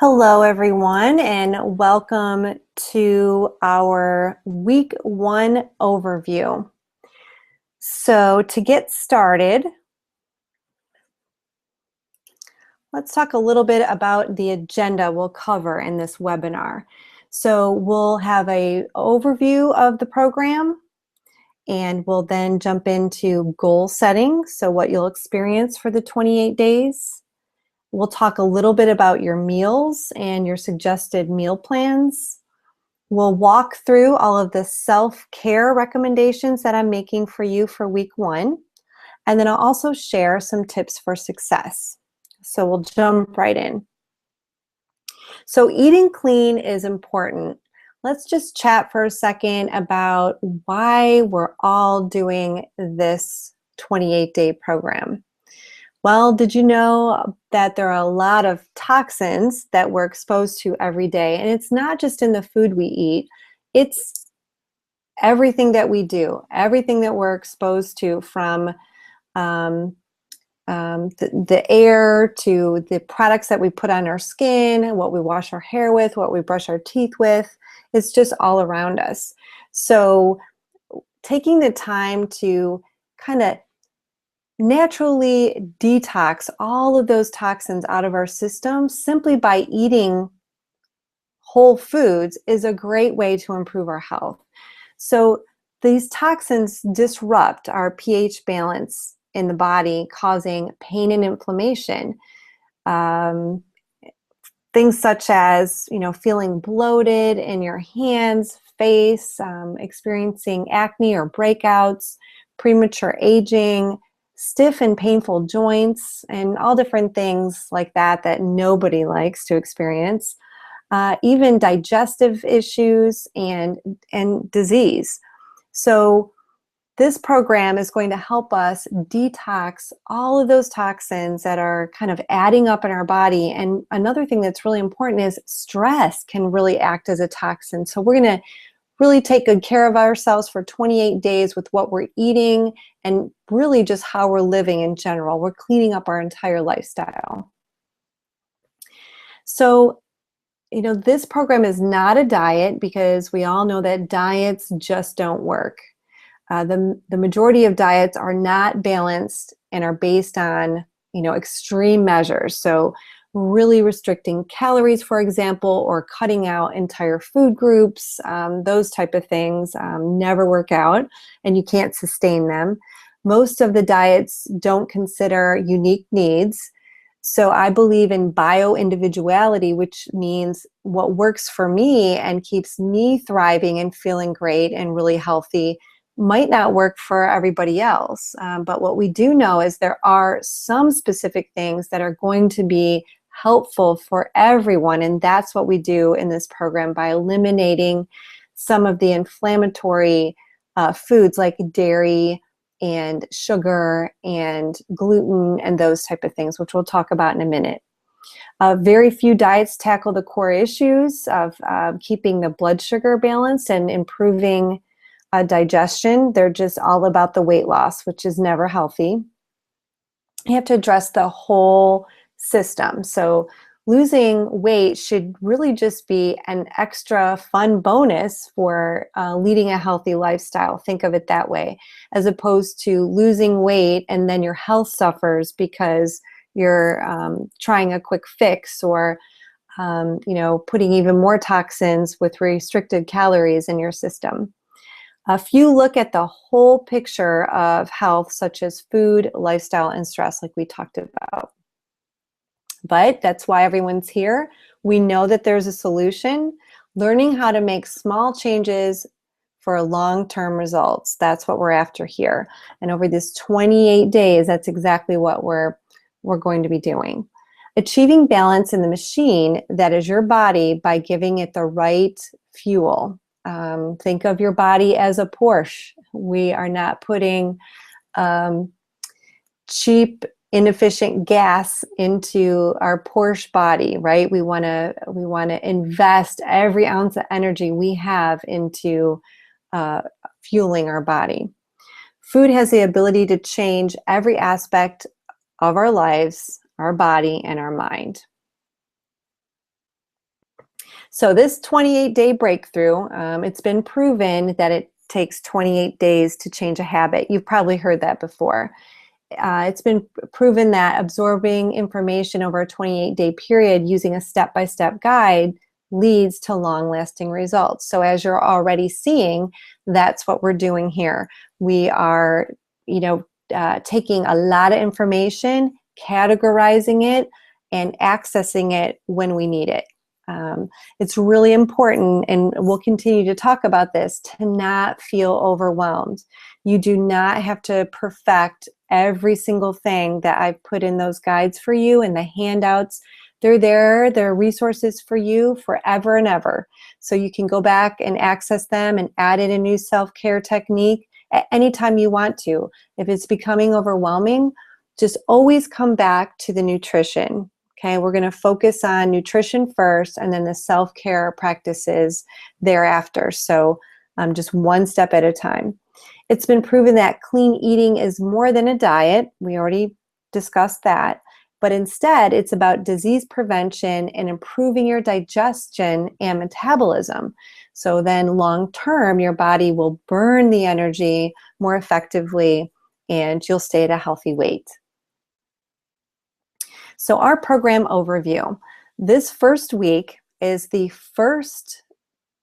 Hello, everyone, and welcome to our week one overview. So, to get started, let's talk a little bit about the agenda we'll cover in this webinar. So, we'll have an overview of the program, and we'll then jump into goal setting, so what you'll experience for the 28 days. We'll talk a little bit about your meals and your suggested meal plans. We'll walk through all of the self-care recommendations that I'm making for you for week one. And then I'll also share some tips for success. So we'll jump right in. So eating clean is important. Let's just chat for a second about why we're all doing this 28-day program. Well, did you know that there are a lot of toxins that we're exposed to every day? And it's not just in the food we eat, it's everything that we do, everything that we're exposed to, from the air to the products that we put on our skin, what we wash our hair with, what we brush our teeth with. It's just all around us. So taking the time to kind of naturally detox all of those toxins out of our system simply by eating whole foods is a great way to improve our health. So these toxins disrupt our pH balance in the body, causing pain and inflammation. Things such as, feeling bloated in your hands, face, experiencing acne or breakouts, premature aging, stiff and painful joints, and all different things like that nobody likes to experience. Even digestive issues and disease. So this program is going to help us detox all of those toxins that are kind of adding up in our body. And another thing that's really important is stress can really act as a toxin. So we're going to really take good care of ourselves for 28 days with what we're eating and really just how we're living in general. We're cleaning up our entire lifestyle. So, this program is not a diet, because we all know that diets just don't work. The majority of diets are not balanced and are based on, extreme measures. So really restricting calories, for example, or cutting out entire food groups, those type of things never work out, and you can't sustain them. Most of the diets don't consider unique needs. So I believe in bio-individuality, which means what works for me and keeps me thriving and feeling great and really healthy might not work for everybody else. But what we do know is there are some specific things that are going to be helpful for everyone, and that's what we do in this program by eliminating some of the inflammatory foods like dairy and sugar and gluten and those type of things, which we'll talk about in a minute. Very few diets tackle the core issues of keeping the blood sugar balanced and improving digestion. They're just all about the weight loss, which is never healthy. You have to address the whole system. So losing weight should really just be an extra fun bonus for leading a healthy lifestyle. Think of it that way, as opposed to losing weight and then your health suffers because you're trying a quick fix, or putting even more toxins with restricted calories in your system. If you look at the whole picture of health, such as food, lifestyle, and stress, like we talked about. But that's why everyone's here. We know that there's a solution. Learning how to make small changes for long-term results. That's what we're after here. And over this 28 days, that's exactly what we're going to be doing. Achieving balance in the machine that is your body by giving it the right fuel. Think of your body as a Porsche. We are not putting cheap, inefficient gas into our Porsche body, right? We want to invest every ounce of energy we have into fueling our body. Food has the ability to change every aspect of our lives, our body, and our mind. So this 28-day breakthrough, it's been proven that it takes 28 days to change a habit. You've probably heard that before. It's been proven that absorbing information over a 28-day period using a step-by-step guide leads to long-lasting results. So as you're already seeing, that's what we're doing here. We are, taking a lot of information, categorizing it, and accessing it when we need it. It's really important, and we'll continue to talk about this, to not feel overwhelmed. You do not have to perfect every single thing that I've put in those guides for you and the handouts. They're there, they're resources for you forever and ever. So you can go back and access them and add in a new self-care technique at any time you want to. If it's becoming overwhelming, just always come back to the nutrition. Okay, we're going to focus on nutrition first and then the self-care practices thereafter. So just one step at a time. It's been proven that clean eating is more than a diet. We already discussed that. But instead, it's about disease prevention and improving your digestion and metabolism. So then long term, your body will burn the energy more effectively and you'll stay at a healthy weight. So our program overview. This first week is the first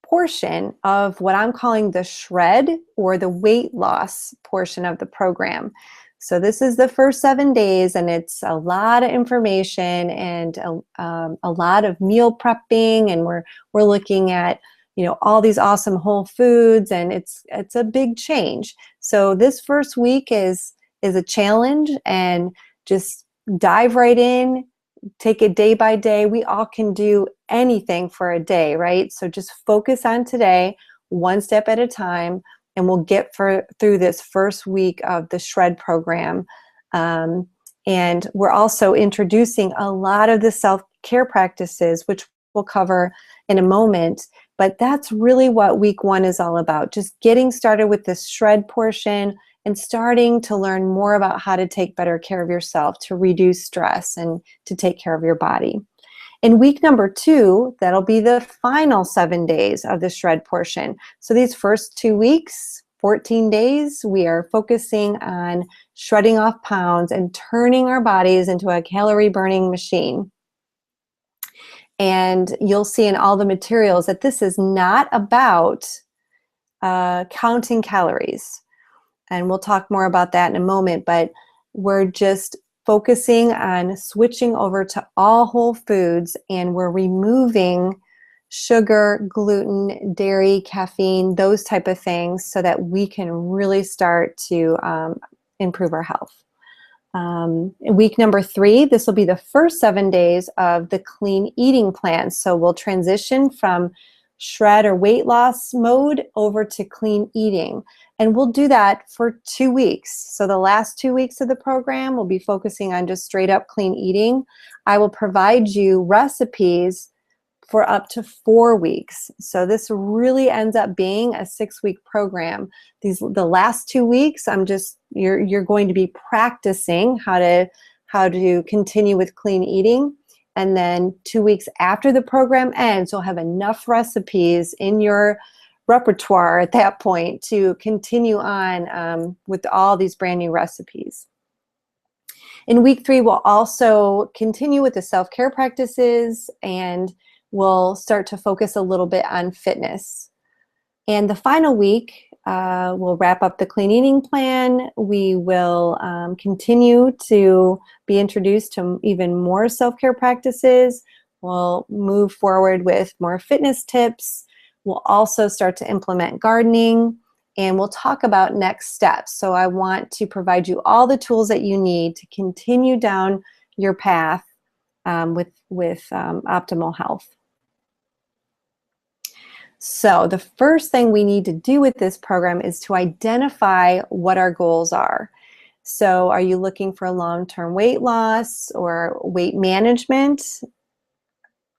portion of what I'm calling the shred or the weight loss portion of the program. So this is the first 7 days, and it's a lot of information and a lot of meal prepping, and we're looking at all these awesome whole foods, and it's a big change. So this first week is a challenge, and just dive right in, take it day by day. We all can do anything for a day, right? So just focus on today, one step at a time, and we'll get through this first week of the shred program. And we're also introducing a lot of the self-care practices, which we'll cover in a moment. But that's really what week 1 is all about, just getting started with this shred portion and starting to learn more about how to take better care of yourself, to reduce stress, and to take care of your body. In week number 2, that'll be the final 7 days of the shred portion. So these first 2 weeks, 14 days, we are focusing on shredding off pounds and turning our bodies into a calorie burning machine. And you'll see in all the materials that this is not about counting calories. And we'll talk more about that in a moment, but we're just focusing on switching over to all whole foods, and we're removing sugar, gluten, dairy, caffeine, those type of things, so that we can really start to improve our health. Week number 3, this will be the first 7 days of the clean eating plan. So we'll transition from shred or weight loss mode over to clean eating. And we'll do that for 2 weeks. So the last 2 weeks of the program, we'll be focusing on just straight up clean eating. I will provide you recipes for up to 4 weeks. So this really ends up being a 6-week program. The last 2 weeks, you're going to be practicing how to continue with clean eating. And then 2 weeks after the program ends, you'll have enough recipes in your repertoire at that point to continue on with all these brand new recipes. In week 3, we'll also continue with the self-care practices, and we'll start to focus a little bit on fitness. And the final week, we'll wrap up the clean eating plan. We will continue to be introduced to even more self-care practices. We'll move forward with more fitness tips. We'll also start to implement gardening, and we'll talk about next steps. So I want to provide you all the tools that you need to continue down your path with optimal health. So the first thing we need to do with this program is to identify what our goals are. So are you looking for long-term weight loss or weight management?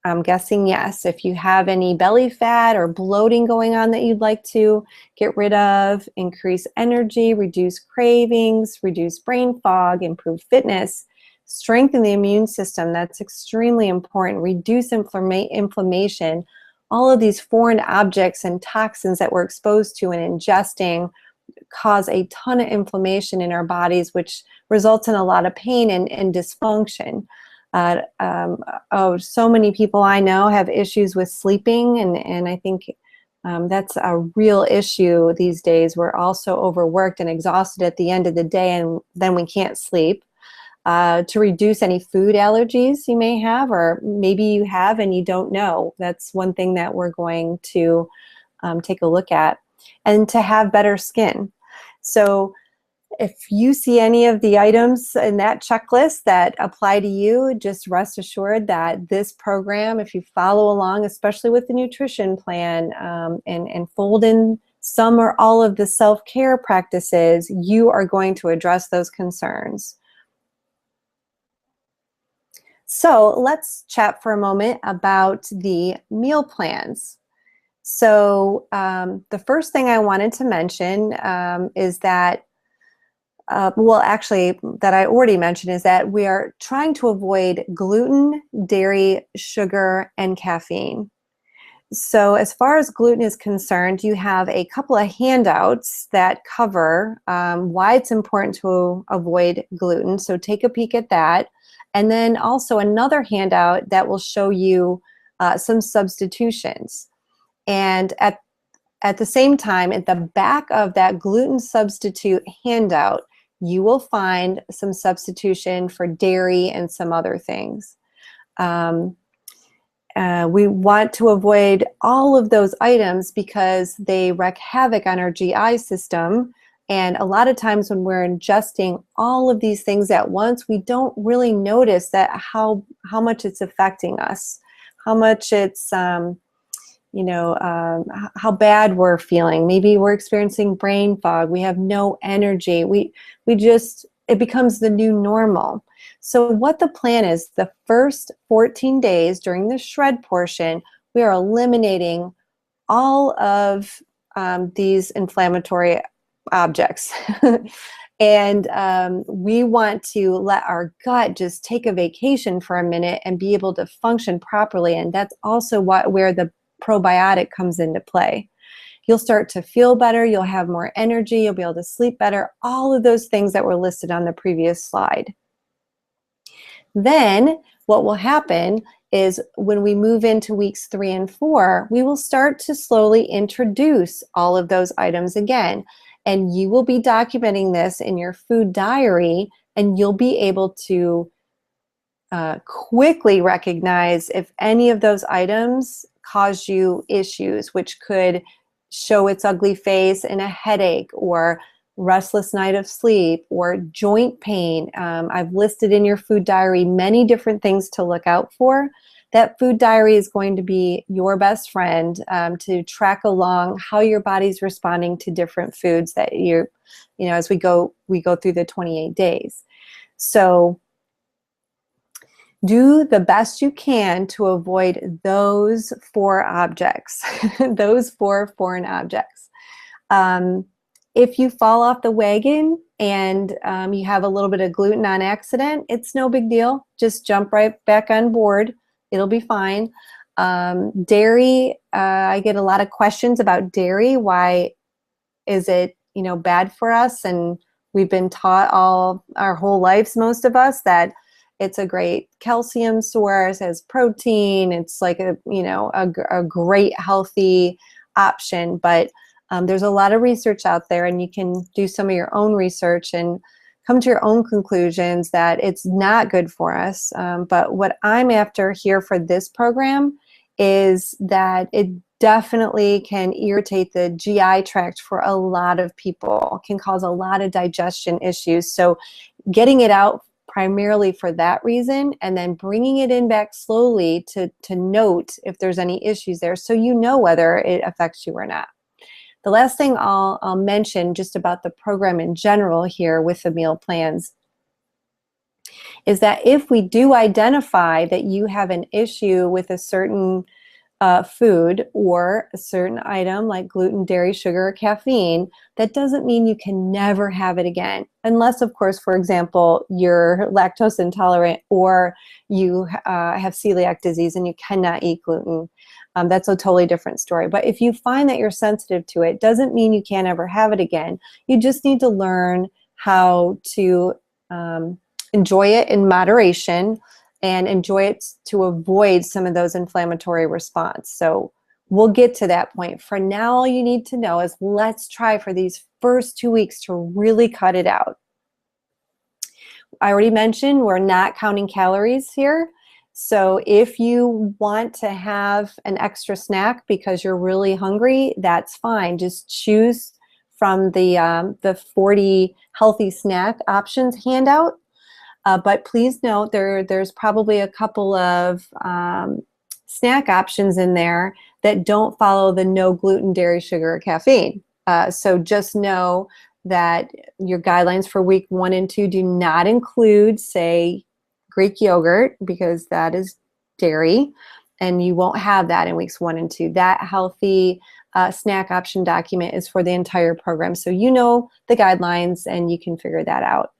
I'm guessing yes. If you have any belly fat or bloating going on that you'd like to get rid of, increase energy, reduce cravings, reduce brain fog, improve fitness, strengthen the immune system, that's extremely important, reduce inflammation. all of these foreign objects and toxins that we're exposed to and ingesting cause a ton of inflammation in our bodies, which results in a lot of pain and dysfunction. So many people I know have issues with sleeping, and I think that's a real issue these days. We're also overworked and exhausted at the end of the day, and then we can't sleep. To reduce any food allergies you may have, or maybe you have and you don't know. That's one thing that we're going to take a look at. And to have better skin. So if you see any of the items in that checklist that apply to you, just rest assured that this program, if you follow along, especially with the nutrition plan, and fold in some or all of the self-care practices, you are going to address those concerns. So let's chat for a moment about the meal plans. So the first thing I wanted to mention is that, well, actually, that I already mentioned, is that we are trying to avoid gluten, dairy, sugar, and caffeine. So as far as gluten is concerned, you have a couple of handouts that cover why it's important to avoid gluten. So take a peek at that. And then also another handout that will show you some substitutions. And at the same time, at the back of that gluten substitute handout, you will find some substitution for dairy and some other things. We want to avoid all of those items because they wreak havoc on our GI system. And a lot of times when we're ingesting all of these things at once, we don't really notice that how much it's affecting us, how much it's, how bad we're feeling. Maybe we're experiencing brain fog. We have no energy. It becomes the new normal. So what the plan is, the first 14 days during the shred portion, we are eliminating all of these inflammatory objects. And we want to let our gut just take a vacation for a minute and be able to function properly. And that's also where the probiotic comes into play. You'll start to feel better, you'll have more energy, you'll be able to sleep better, all of those things that were listed on the previous slide. Then what will happen is when we move into weeks 3 and 4, we will start to slowly introduce all of those items again. And you will be documenting this in your food diary, and you'll be able to quickly recognize if any of those items cause you issues, which could show its ugly face in a headache or restless night of sleep or joint pain. I've listed in your food diary many different things to look out for. That food diary is going to be your best friend to track along how your body's responding to different foods that as we go through the 28 days. So do the best you can to avoid those 4 objects, those 4 foreign objects. If you fall off the wagon and you have a little bit of gluten on accident, it's no big deal. Just jump right back on board. It'll be fine. Dairy, I get a lot of questions about dairy. Why is it, bad for us? And we've been taught all our whole lives, most of us, that it's a great calcium source, has protein. It's like a great healthy option. But there's a lot of research out there, and you can do some of your own research and come to your own conclusions that it's not good for us. But what I'm after here for this program is that it definitely can irritate the GI tract for a lot of people, can cause a lot of digestion issues. So getting it out primarily for that reason, and then bringing it in back slowly to note if there's any issues there, so you know whether it affects you or not. The last thing I'll mention just about the program in general here with the meal plans is that if we do identify that you have an issue with a certain food or a certain item like gluten, dairy, sugar, or caffeine, that doesn't mean you can never have it again. Unless, of course, for example, you're lactose intolerant or you have celiac disease and you cannot eat gluten. That's a totally different story. But if you find that you're sensitive to it, doesn't mean you can't ever have it again. You just need to learn how to enjoy it in moderation and enjoy it to avoid some of those inflammatory response. So we'll get to that point. For now, all you need to know is let's try for these first 2 weeks to really cut it out. I already mentioned we're not counting calories here. So if you want to have an extra snack because you're really hungry, that's fine. Just choose from the 40 healthy snack options handout. But please note there's probably a couple of snack options in there that don't follow the no gluten, dairy, sugar, or caffeine. So just know that your guidelines for week 1 and 2 do not include, say, Greek yogurt, because that is dairy, and you won't have that in weeks 1 and 2. That healthy snack option document is for the entire program. So you know the guidelines and you can figure that out.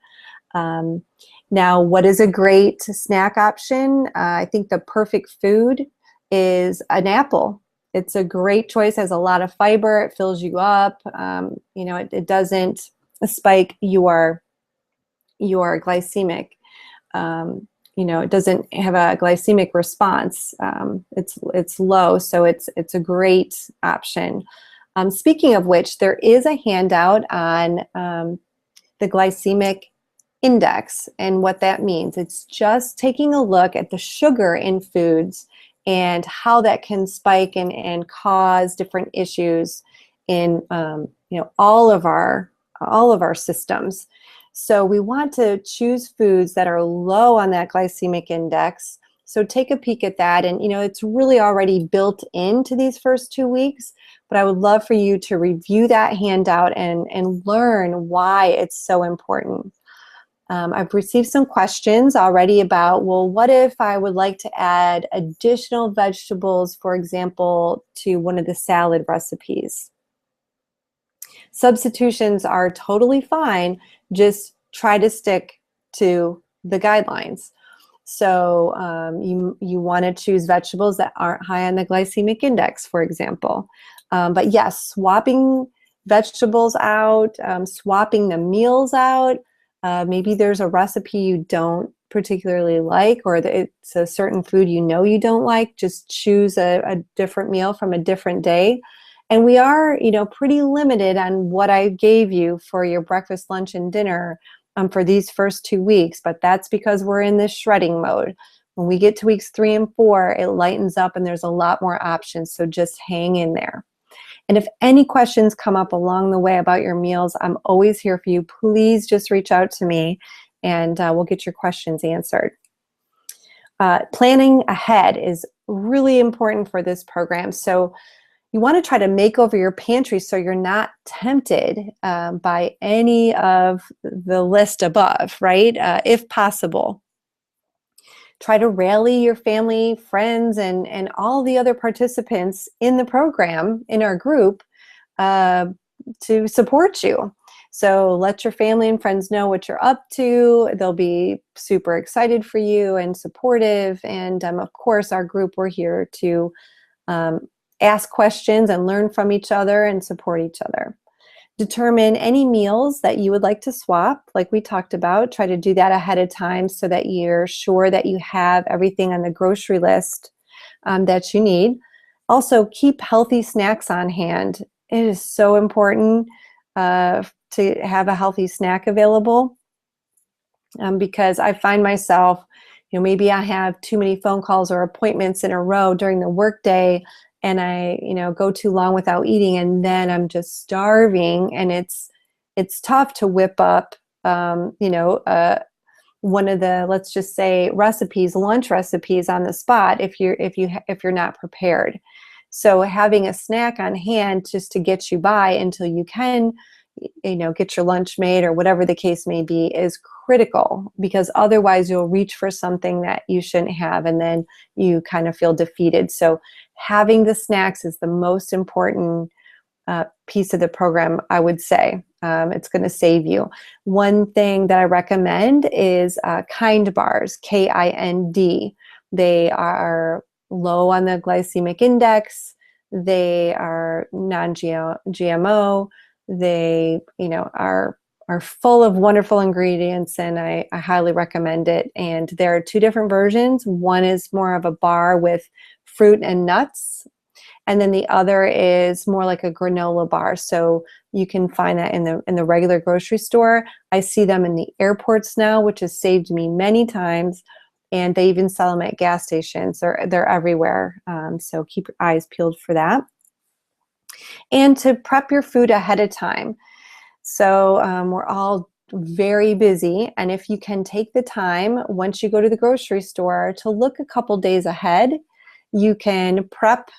Now, what is a great snack option? I think the perfect food is an apple. It's a great choice, has a lot of fiber, it fills you up, it doesn't spike your glycemic, it doesn't have a glycemic response. It's low, so it's a great option. Speaking of which, there is a handout on the glycemic index and what that means. It's just taking a look at the sugar in foods and how that can spike and cause different issues in all of our systems. So we want to choose foods that are low on that glycemic index. So take a peek at that, and it's really already built into these first 2 weeks, but I would love for you to review that handout and learn why it's so important. I've received some questions already about, well, what if I would like to add additional vegetables, for example, to one of the salad recipes? Substitutions are totally fine. Just try to stick to the guidelines. So you want to choose vegetables that aren't high on the glycemic index, for example. But yes, swapping vegetables out, swapping the meals out. Maybe there's a recipe you don't particularly like, or it's a certain food you don't like. Just choose a different meal from a different day. And we are, pretty limited on what I gave you for your breakfast, lunch, and dinner for these first 2 weeks, but that's because we're in this shredding mode. When we get to weeks 3 and 4, it lightens up and there's a lot more options, so just hang in there. And if any questions come up along the way about your meals, I'm always here for you. Please just reach out to me and we'll get your questions answered. Planning ahead is really important for this program. So you want to try to make over your pantry so you're not tempted by any of the list above, right? If possible. Try to rally your family, friends, and all the other participants in the program, in our group, to support you. So let your family and friends know what you're up to. They'll be super excited for you and supportive. And of course, our group, we're here to ask questions and learn from each other and support each other. Determine any meals that you would like to swap, like we talked about. Try to do that ahead of time so that you're sure that you have everything on the grocery list that you need. Also, keep healthy snacks on hand. It is so important to have a healthy snack available because I find myself, maybe I have too many phone calls or appointments in a row during the workday, and I, go too long without eating, and then I'm just starving, and it's tough to whip up, one of the, let's just say, lunch recipes on the spot if you're not prepared. So having a snack on hand just to get you by until you can, get your lunch made or whatever the case may be is critical, because otherwise you'll reach for something that you shouldn't have, and then you kind of feel defeated. So having the snacks is the most important piece of the program, I would say. It's going to save you. One thing that I recommend is Kind bars, KIND. They are low on the glycemic index. They are non-GMO. They, are full of wonderful ingredients, and I highly recommend it. And there are two different versions. One is more of a bar with fruit and nuts, and then the other is more like a granola bar. So you can find that in the regular grocery store. I see them in the airports now, which has saved me many times. And they even sell them at gas stations. They're everywhere. So keep your eyes peeled for that. And to prep your food ahead of time. So we're all very busy, and if you can take the time once you go to the grocery store to look a couple days ahead, you can prep,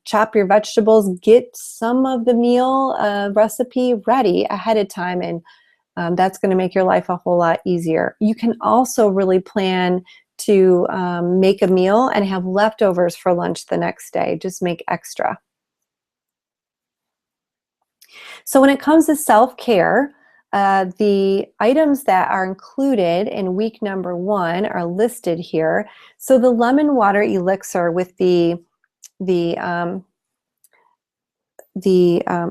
chop your vegetables, get some of the meal recipe ready ahead of time, and that's going to make your life a whole lot easier. You can also really plan to make a meal and have leftovers for lunch the next day. Just make extra. So when it comes to self-care, the items that are included in week number 1 are listed here. So the lemon water elixir with the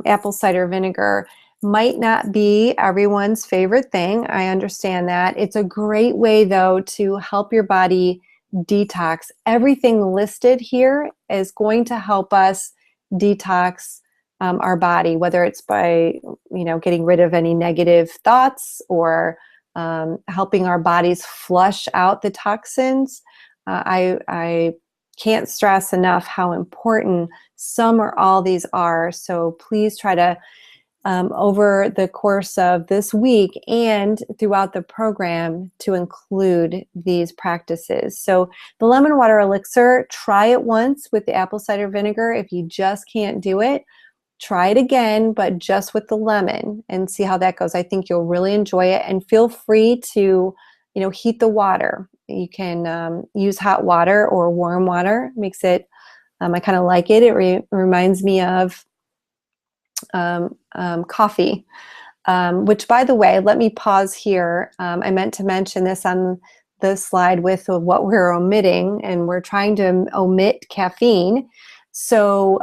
apple cider vinegar might not be everyone's favorite thing. I understand that. It's a great way, though, to help your body detox. Everything listed here is going to help us detox our body, whether it's by getting rid of any negative thoughts, or helping our bodies flush out the toxins. I can't stress enough how important some or all these are. So please try to, over the course of this week and throughout the program, to include these practices. So the lemon water elixir, try it once with the apple cider vinegar. If you just can't do it, try it again, but just with the lemon, and see how that goes. I think you'll really enjoy it, and feel free to, heat the water. You can use hot water or warm water. Makes it, I kind of like it. It reminds me of coffee, which, by the way, let me pause here. I meant to mention this on the slide with what we're omitting, and we're trying to omit caffeine. So,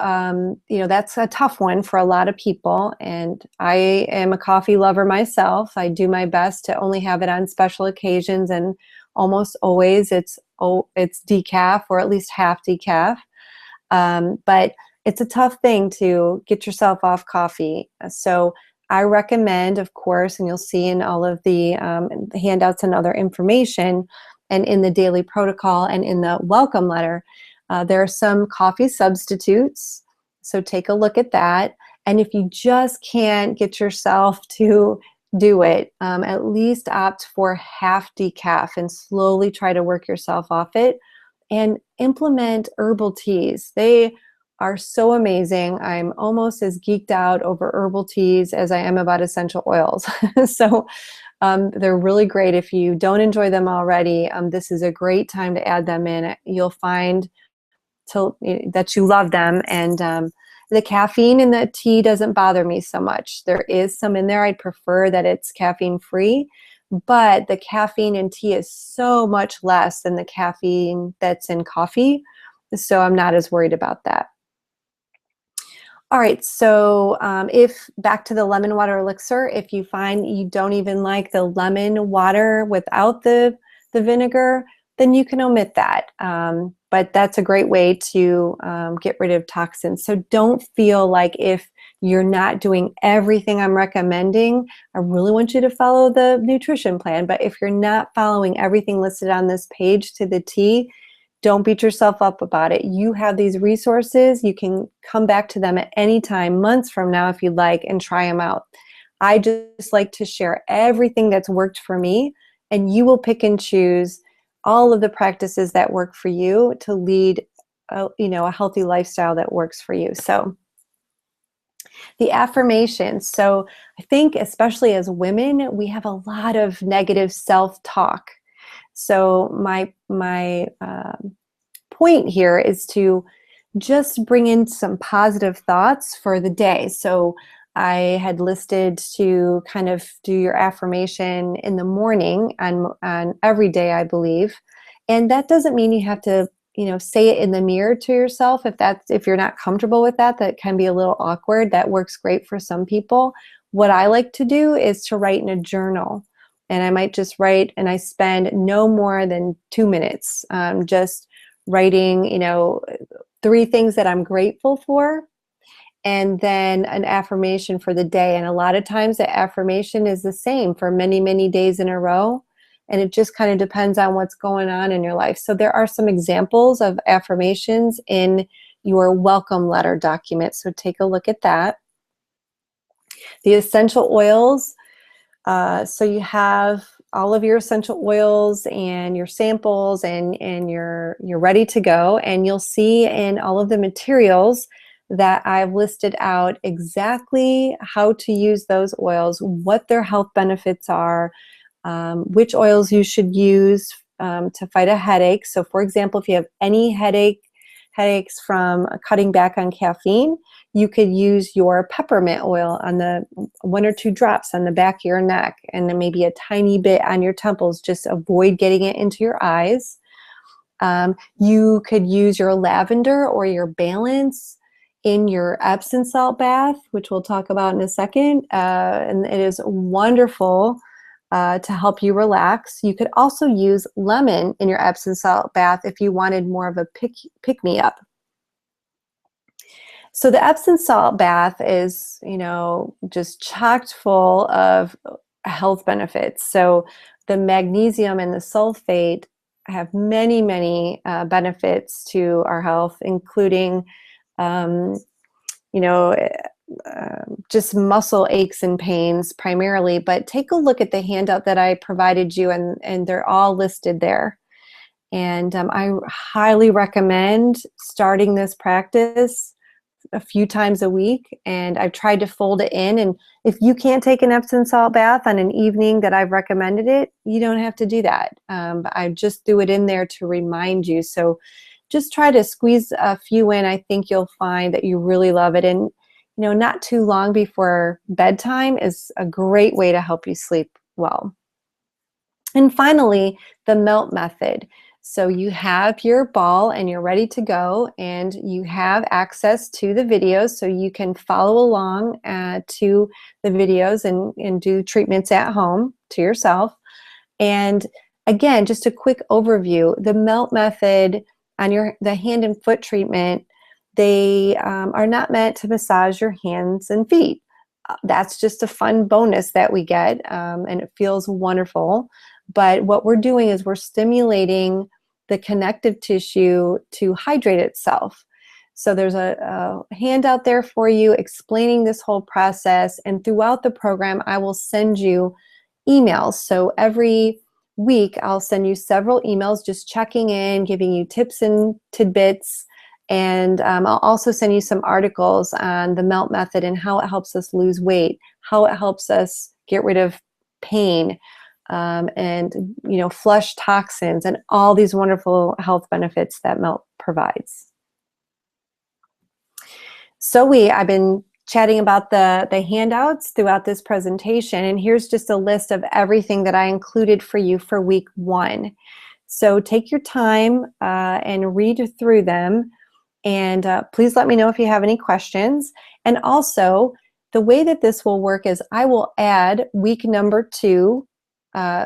that's a tough one for a lot of people, and I am a coffee lover myself. I do my best to only have it on special occasions, and almost always it's decaf, or at least half decaf. But it's a tough thing to get yourself off coffee. So I recommend, of course, and you'll see in all of the handouts and other information, and in the daily protocol and in the welcome letter, there are some coffee substitutes, so take a look at that. And if you just can't get yourself to do it, at least opt for half decaf and slowly try to work yourself off it. And implement herbal teas. They are so amazing. I'm almost as geeked out over herbal teas as I am about essential oils. So they're really great. If you don't enjoy them already, this is a great time to add them in. You'll find that you love them, and the caffeine in the tea doesn't bother me so much. There is some in there. I'd prefer that it's caffeine free, but the caffeine in tea is so much less than the caffeine that's in coffee, so I'm not as worried about that. All right, so if back to the lemon water elixir, if you find you don't even like the lemon water without the vinegar, then you can omit that. But that's a great way to get rid of toxins. So don't feel like if you're not doing everything I'm recommending, I really want you to follow the nutrition plan. But if you're not following everything listed on this page to the T, don't beat yourself up about it. You have these resources. You can come back to them at any time, months from now if you'd like, and try them out. I just like to share everything that's worked for me, and you will pick and choose all of the practices that work for you to lead a healthy lifestyle that works for you. So The affirmations. So I think especially as women, we have a lot of negative self-talk. So my point here is to just bring in some positive thoughts for the day. So I had listed to kind of do your affirmation in the morning on every day, I believe. And that doesn't mean you have to, say it in the mirror to yourself. If you're not comfortable with that, that can be a little awkward. That works great for some people. What I like to do is to write in a journal. And I might just write, and I spend no more than 2 minutes just writing, 3 things that I'm grateful for, and then an affirmation for the day. And a lot of times the affirmation is the same for many, many days in a row. And it just kind of depends on what's going on in your life. So there are some examples of affirmations in your welcome letter document. So take a look at that. The essential oils. So you have all of your essential oils and your samples, and you're ready to go. And you'll see in all of the materials that I've listed out exactly how to use those oils, what their health benefits are, which oils you should use to fight a headache. So for example, if you have any headaches from cutting back on caffeine, you could use your peppermint oil on the 1 or 2 drops on the back of your neck, and then maybe a tiny bit on your temples. Just avoid getting it into your eyes. You could use your lavender or your balance in your Epsom salt bath, which we'll talk about in a second. And it is wonderful to help you relax. You could also use lemon in your Epsom salt bath if you wanted more of a pick-me-up. So the Epsom salt bath is, just chocked full of health benefits. So the magnesium and the sulfate have many, many benefits to our health, including, just muscle aches and pains primarily. But take a look at the handout that I provided you, and they're all listed there. And I highly recommend starting this practice a few times a week, and I've tried to fold it in. And if you can't take an Epsom salt bath on an evening that I've recommended it, you don't have to do that. But I just threw it in there to remind you. So just try to squeeze a few in. I think you'll find that you really love it. And not too long before bedtime is a great way to help you sleep well. And finally, the melt method. So you have your ball and you're ready to go, and you have access to the videos, so you can follow along to the videos and do treatments at home to yourself. And again, just a quick overview, the melt method on the hand and foot treatment, they are not meant to massage your hands and feet. That's just a fun bonus that we get, and it feels wonderful. But what we're doing is we're stimulating the connective tissue to hydrate itself. So there's a handout there for you explaining this whole process. And throughout the program, I will send you emails. So every week, I'll send you several emails just checking in, giving you tips and tidbits. And I'll also send you some articles on the melt method and how it helps us lose weight, how it helps us get rid of pain, and flush toxins, and all these wonderful health benefits that melt provides. So I've been chatting about the handouts throughout this presentation, and here's just a list of everything that I included for you for week 1. So take your time and read through them, and please let me know if you have any questions. And also, the way that this will work is I will add week number 2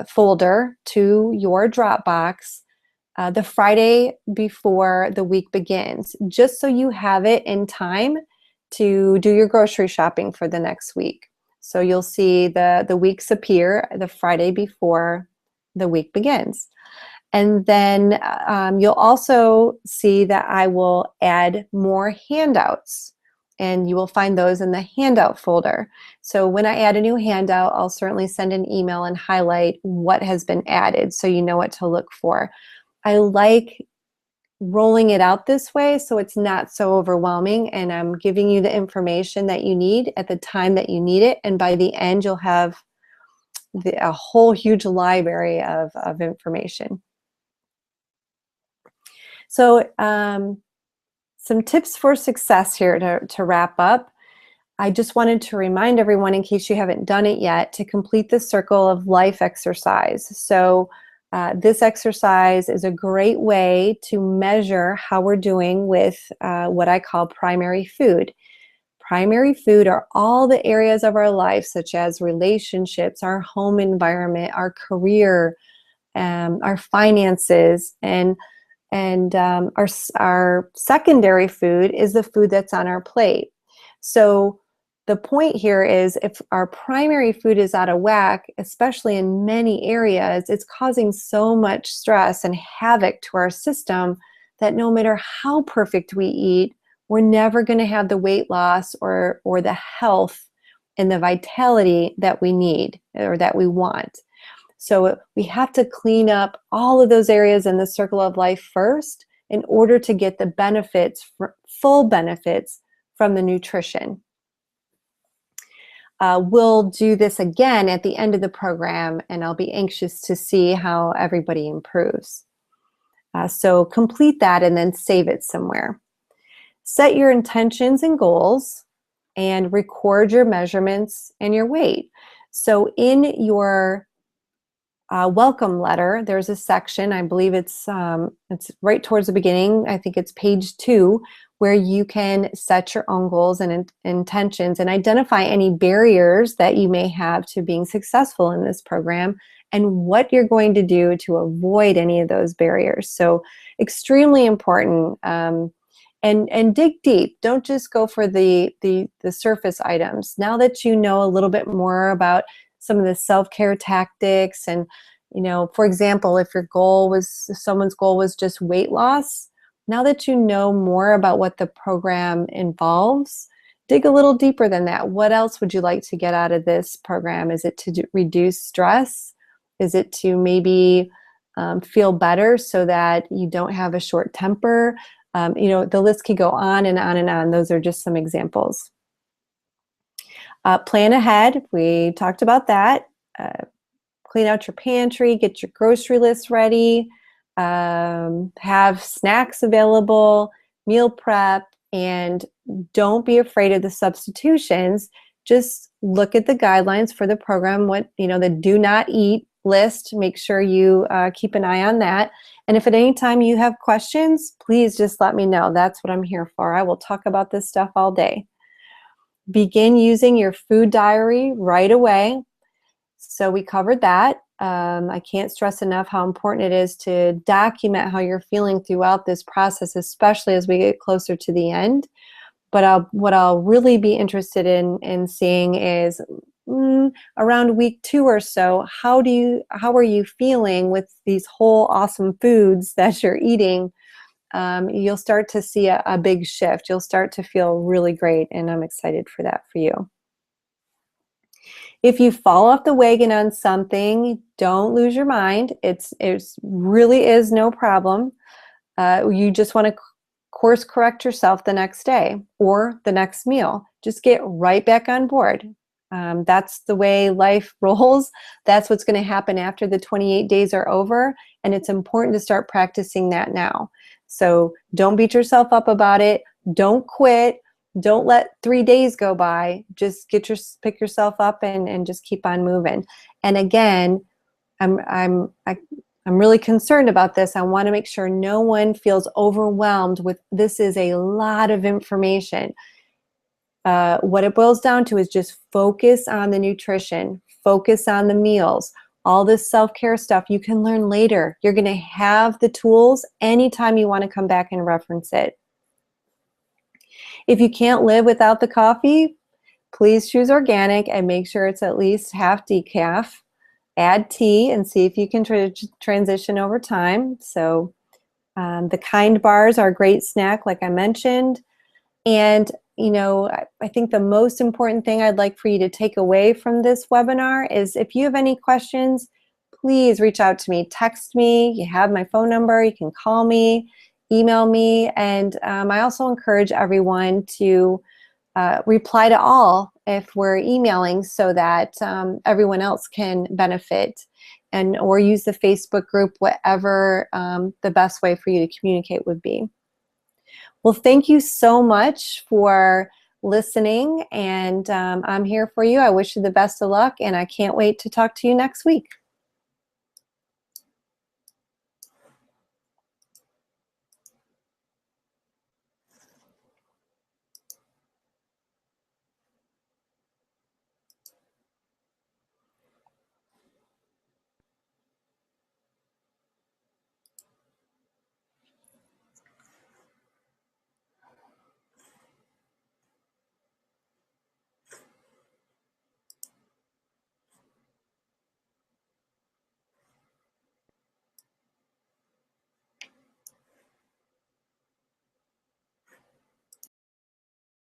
folder to your Dropbox the Friday before the week begins, just so you have it in time to do your grocery shopping for the next week. So you'll see the weeks appear the Friday before the week begins. And then you'll also see that I will add more handouts, and you will find those in the handout folder. So when I add a new handout, I'll certainly send an email and highlight what has been added so you know what to look for. I like rolling it out this way so it's not so overwhelming, and I'm giving you the information that you need at the time that you need it, and by the end you'll have a whole huge library of information. So some tips for success here to wrap up. I just wanted to remind everyone, in case you haven't done it yet, to complete the circle of life exercise. So this exercise is a great way to measure how we're doing with what I call primary food. Primary food are all the areas of our life, such as relationships, our home environment, our career, our finances, and our secondary food is the food that's on our plate. So the point here is, if our primary food is out of whack, especially in many areas, it's causing so much stress and havoc to our system that no matter how perfect we eat, we're never going to have the weight loss or the health and the vitality that we need or that we want. So we have to clean up all of those areas in the circle of life first in order to get the benefits, full benefits from the nutrition. We'll do this again at the end of the program, and I'll be anxious to see how everybody improves. So complete that and then save it somewhere. Set your intentions and goals and record your measurements and your weight. So in your welcome letter, there's a section, I believe it's right towards the beginning, I think it's page 2, where you can set your own goals and intentions and identify any barriers that you may have to being successful in this program and what you're going to do to avoid any of those barriers. So extremely important. And dig deep. Don't just go for the surface items. Now that you know a little bit more about some of the self-care tactics, and for example, if someone's goal was just weight loss, now that you know more about what the program involves, dig a little deeper than that. What else would you like to get out of this program? Is it to reduce stress? Is it to maybe feel better so that you don't have a short temper? The list could go on and on and on. Those are just some examples. Plan ahead. We talked about that. Clean out your pantry, get your grocery list ready, have snacks available, meal prep, and don't be afraid of the substitutions. Just look at the guidelines for the program, the do not eat list. Make sure you keep an eye on that. And if at any time you have questions, please just let me know. That's what I'm here for. I will talk about this stuff all day. Begin using your food diary right away. So we covered that. I can't stress enough how important it is to document how you're feeling throughout this process, especially as we get closer to the end. But what I'll really be interested in seeing is around week 2 or so, how are you feeling with these whole awesome foods that you're eating? You'll start to see a big shift. You'll start to feel really great, and I'm excited for that for you. If you fall off the wagon on something, don't lose your mind. It really is no problem. You just want to course correct yourself the next day or the next meal. Just get right back on board. That's the way life rolls. That's what's going to happen after the 28 days are over, and it's important to start practicing that now. So don't beat yourself up about it. Don't quit. Don't let 3 days go by. Just pick yourself up and just keep on moving. And again, I'm really concerned about this. I want to make sure no one feels overwhelmed with this. Is a lot of information. What it boils down to is just focus on the nutrition, focus on the meals. All this self-care stuff you can learn later. You're going to have the tools anytime you want to come back and reference it. If you can't live without the coffee, please choose organic and make sure it's at least half decaf. Add tea and see if you can transition over time. So the Kind bars are a great snack, like I mentioned. And I think the most important thing I'd like for you to take away from this webinar is, if you have any questions, please reach out to me. Text me. You have my phone number. You can call me. email me. And I also encourage everyone to reply to all if we're emailing, so that everyone else can benefit, and or use the Facebook group, whatever the best way for you to communicate would be. Well, thank you so much for listening, and I'm here for you. I wish you the best of luck, and I can't wait to talk to you next week.